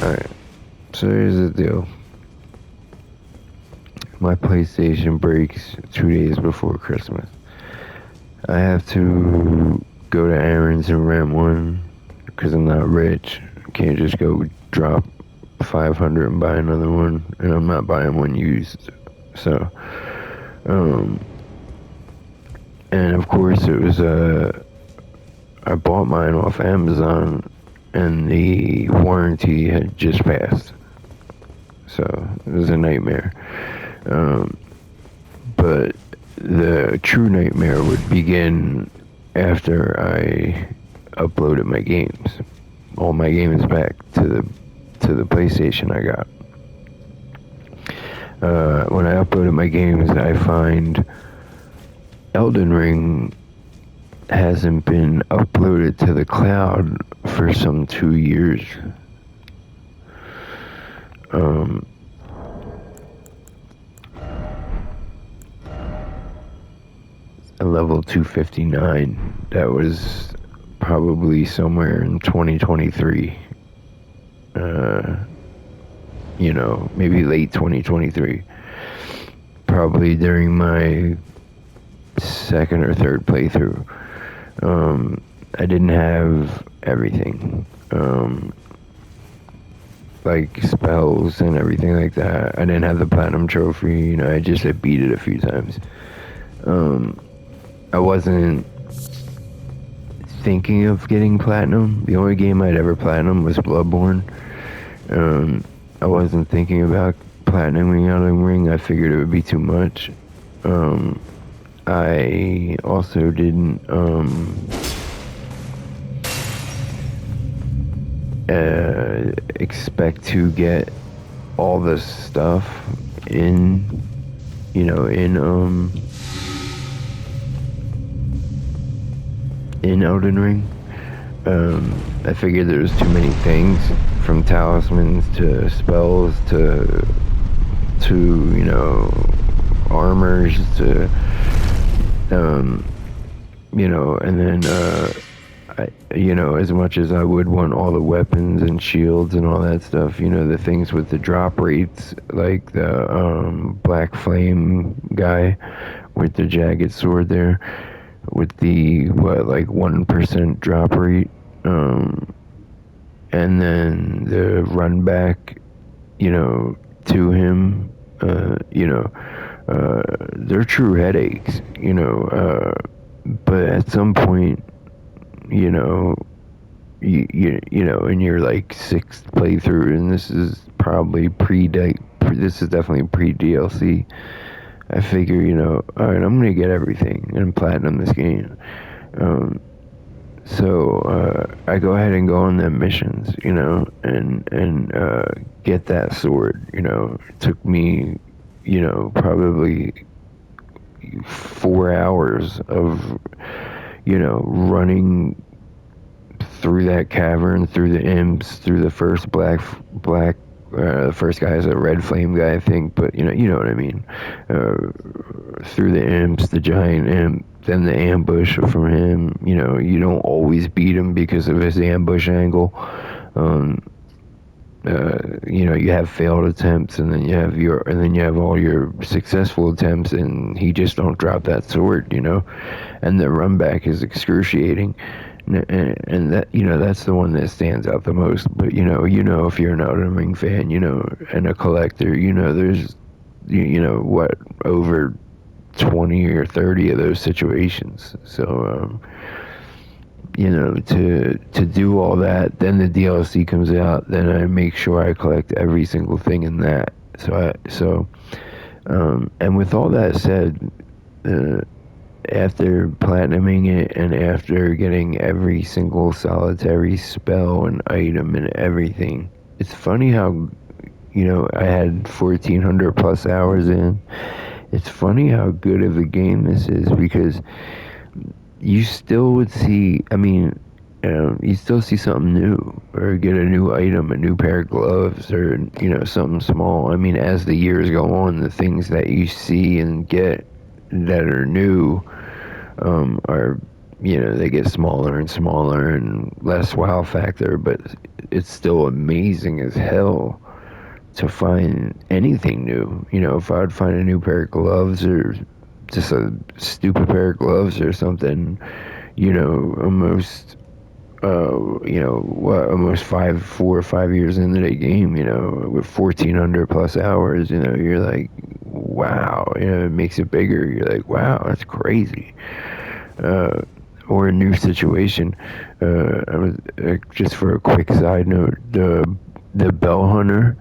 Alright, so here's the deal. My PlayStation breaks 2 days before Christmas. I have to go to errands and rent one because I'm not rich. I can't just go drop 500 and buy another one, and I'm not buying one used. So, um, and of course it was I bought mine off Amazon, and the warranty had just passed. So it was a nightmare. Um, but the true nightmare would begin after I uploaded my games, all my games back to the PlayStation I got. When I uploaded my games, I find Elden Ring hasn't been uploaded to the cloud for some 2 years. Um, Level 259. That was probably somewhere in 2023. Uh, maybe late 2023. Probably during my second or third playthrough. I didn't have everything. Like spells and everything like that. I didn't have the platinum trophy. I just had beat it a few times. I wasn't thinking of getting platinum. The only game I'd ever platinum was Bloodborne. I wasn't thinking about platinuming Elden Ring. I figured it would be too much. I also didn't expect to get all the stuff in, you know, in Elden Ring. I figured there was too many things, from talismans to spells to armors to and then as much as I would want all the weapons and shields and all that stuff, the things with the drop rates, like the Black Flame guy with the jagged sword there, with the, like 1% drop rate, and then the run back, to him, they're true headaches, but at some point, you know, in your like sixth playthrough, and this is probably this is definitely pre DLC. I figure, all right, I'm gonna get everything and platinum this game. So I go ahead and go on them missions, and get that sword. It took me, probably 4 hours of, running through that cavern, through the imps, through the first black. The first guy is a red flame guy, I think, but you know what I mean. Through the imps, the giant imp, then the ambush from him. You don't always beat him because of his ambush angle. You have failed attempts, and then you have all your successful attempts, and he just don't drop that sword. And the run back is excruciating. And that that's the one that stands out the most. But if you're an Elden Ring fan, and a collector, there's what, over 20 or 30 of those situations. So to do all that, then the DLC comes out, then I make sure I collect every single thing in that. And with all that said, after platinuming it and after getting every single solitary spell and item and everything, it's funny how, I had 1,400 plus hours in. It's funny how good of a game this is, because you still would see, you still see something new, or get a new item, a new pair of gloves, or, something small. As the years go on, the things that you see and get that are new, are they get smaller and smaller and less wow factor, but it's still amazing as hell to find anything new. If I'd find a new pair of gloves or just a stupid pair of gloves or something, almost almost 4 or 5 years into the game, with 1,400 plus hours, you're like, wow, it makes it bigger. You're like, wow, that's crazy. Uh, or a new situation. I was just for a quick side note, the bell hunter,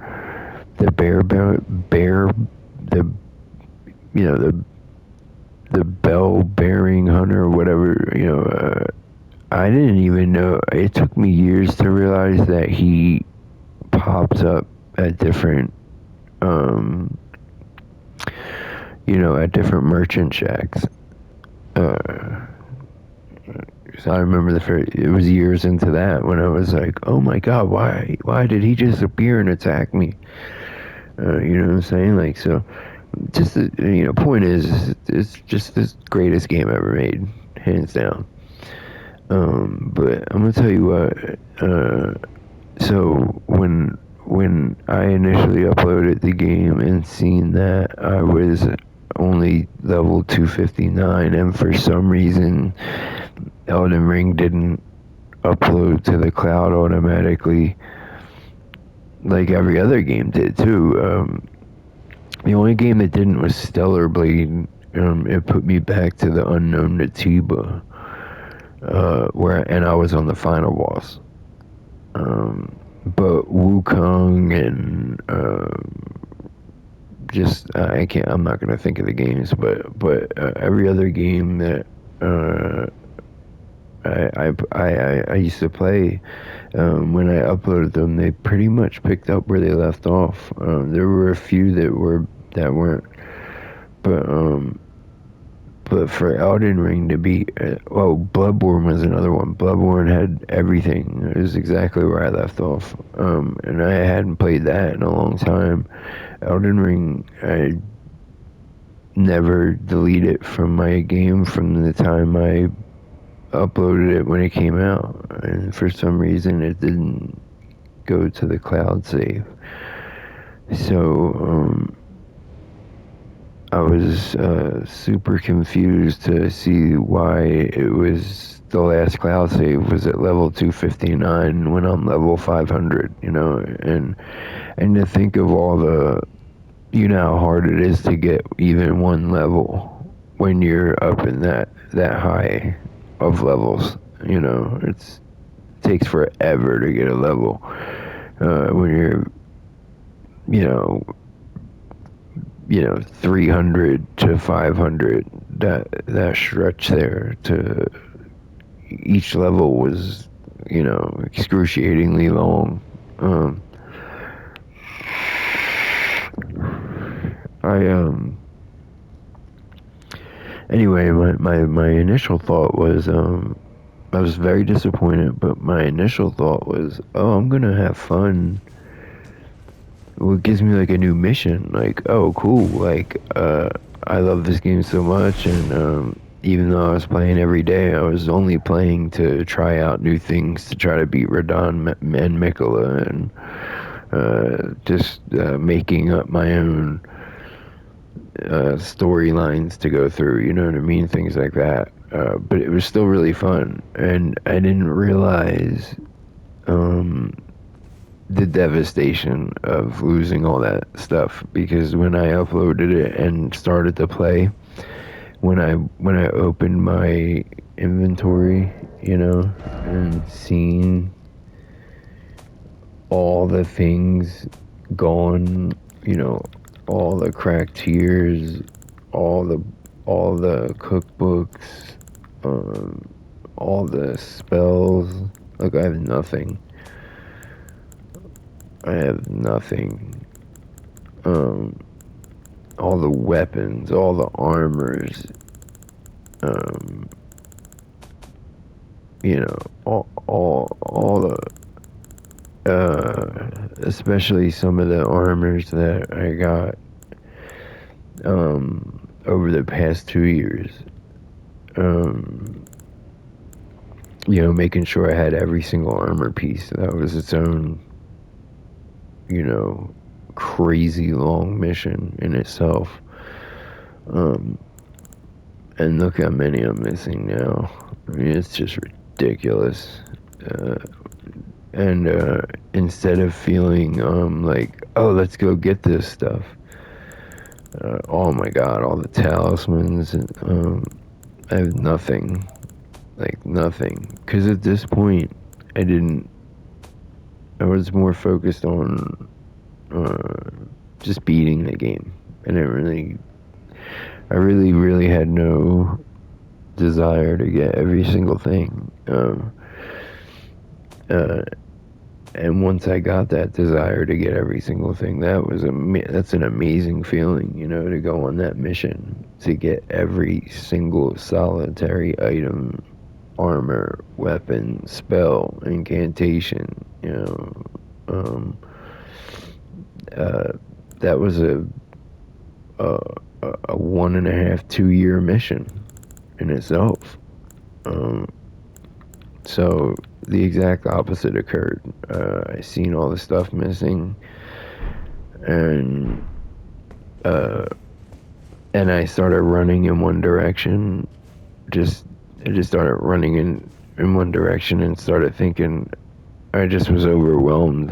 the bear, the the bell bearing hunter, or whatever. I didn't even know. It took me years to realize that he pops up at different, um, at different merchant shacks. Uh, so I remember it was years into that when I was like, oh my god, why did he just appear and attack me? You know what I'm saying? Like, so, just the, point is, it's just the greatest game ever made, hands down. But I'm gonna tell you what. So when I initially uploaded the game and seen that I was only level 259, and for some reason Elden Ring didn't upload to the cloud automatically like every other game did too. The only game that didn't was Stellar Blade. It put me back to the unknown Natiba, and I was on the final boss. But Wukong and I can't. I'm not gonna think of the games, but every other game that uh, I used to play, when I uploaded them, they pretty much picked up where they left off. There were a few that weren't, but for Elden Ring to be, Bloodborne was another one. Bloodborne had everything. It was exactly where I left off. And I hadn't played that in a long time. Elden Ring, I never deleted it from my game from the time I uploaded it when it came out. And for some reason, it didn't go to the cloud save. So, I was super confused to see why it was the last cloud save was at level 259 when I'm level 500, and to think of all the, how hard it is to get even one level when you're up in that high of levels. It takes forever to get a level when you're, you know, 300 to 500, that stretch there to each level was, excruciatingly long. I Anyway, my initial thought was, I was very disappointed, but my initial thought was, oh, I'm gonna have fun. Well, it gives me like a new mission. Like, oh, cool. Like, I love this game so much, and even though I was playing every day, I was only playing to try out new things to try to beat Radon and Mikola, and just making up my own storylines to go through. You know what I mean? Things like that. But it was still really fun, and I didn't realize. The devastation of losing all that stuff, because when I uploaded it and started to play, when I opened my inventory, and seen all the things gone, all the cracked tears, all the all the cookbooks, um, all the spells. Like, I have nothing. I have nothing. Um, all the weapons, all the armors, um, all the, especially some of the armors that I got, over the past 2 years. Um, making sure I had every single armor piece. That was its own, you know, crazy long mission in itself. Um, and look how many I'm missing now. I mean, it's just ridiculous. Uh, and instead of feeling like, oh, let's go get this stuff. Oh my God, all the talismans. And, I have nothing, like nothing. Because at this point, I didn't. I was more focused on just beating the game. I really had no desire to get every single thing. Uh, and once I got that desire to get every single thing, that's an amazing feeling, to go on that mission to get every single solitary item, armor, weapon, spell, incantation. Um, uh, that was a, a 1.5, 2 year mission in itself. Um, so the exact opposite occurred. I seen all the stuff missing, and uh, and I started running in one direction. Just I just started running in one direction and started thinking. I just was overwhelmed.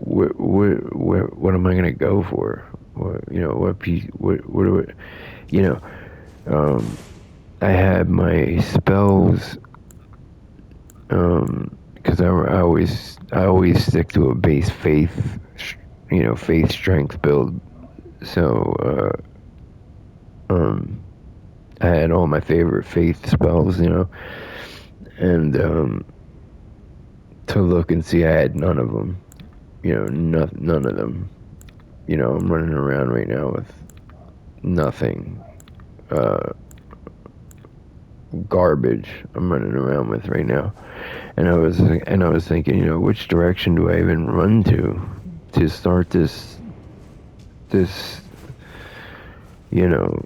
What am I gonna go for? What piece? What do I? You know, I had my spells. Because I always stick to a base faith, faith strength build. So I had all my favorite faith spells, and to look and see, I had none of them. None of them. I'm running around right now with nothing. Uh, Garbage I'm running around with right now. And I was thinking, which direction do I even run to start this, you know,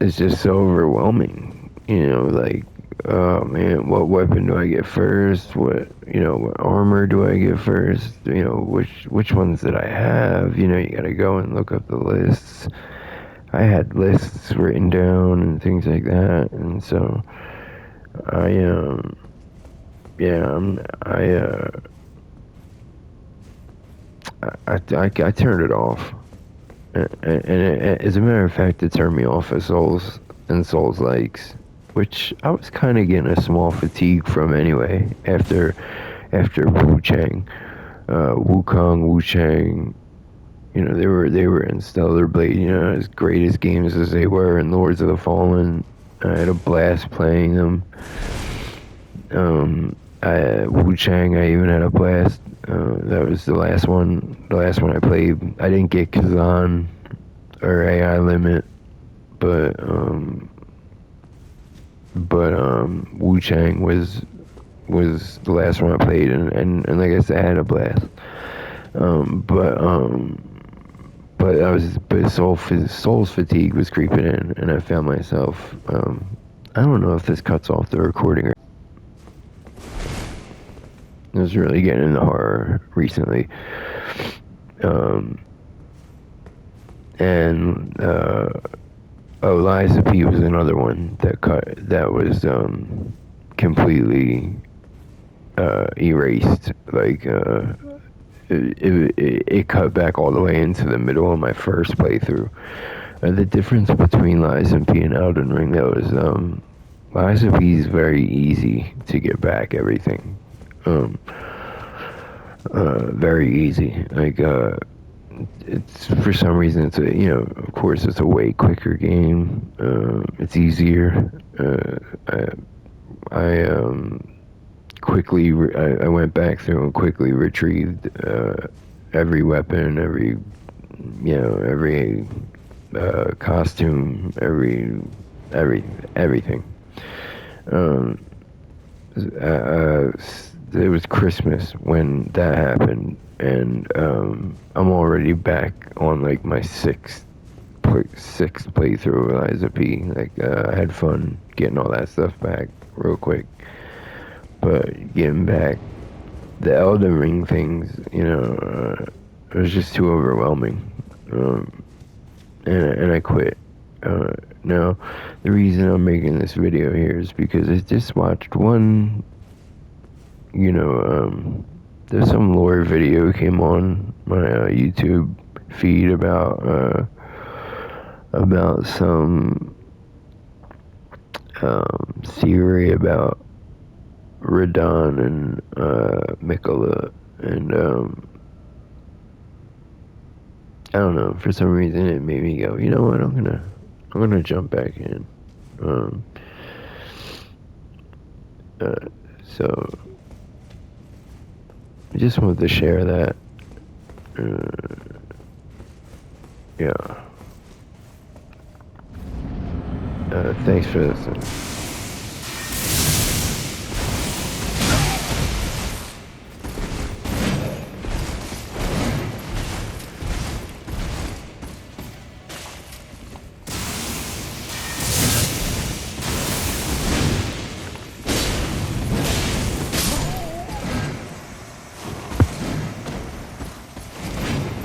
it's just so overwhelming. Like, oh man, what weapon do I get first? What armor do I get first? Which ones did I have? You gotta go and look up the lists. I had lists written down and things like that, and so I yeah, I turned it off, and as a matter of fact, it turned me off at Souls likes, which I was kind of getting a small fatigue from anyway after Wu Chang, Wukong, Wu Chang. They were in Stellar Blade. As great as games as they were in Lords of the Fallen. I had a blast playing them. Wu Chang, I even had a blast. That was the last one. The last one I played. I didn't get Kazan or AI Limit, but Wu Chang was the last one I played, and like I said, I had a blast. But Souls fatigue was creeping in, and I found myself. I don't know if this cuts off the recording. I was really getting into horror recently. And Lies of P was another one that was completely erased. Like it cut back all the way into the middle of my first playthrough. The difference between Lies of P and Elden Ring, though, is Lies of P is very easy to get back everything. Very easy. Like it's for some reason of course it's a way quicker game. It's easier. I went back through and quickly retrieved every weapon, every costume, everything. Um, it was Christmas when that happened, and I'm already back on like my sixth playthrough of Lies of P. Like I had fun getting all that stuff back. real quick. But getting back, the Elden Ring things, it was just too overwhelming. Um, and I quit. Now, the reason I'm making this video here is because I just watched one, there's some lore video came on my YouTube feed about some theory about Radon and Mikola, and I don't know. For some reason, it made me go, you know what? I'm gonna jump back in. Um, uh, so I just wanted to share that. Yeah. Thanks for listening.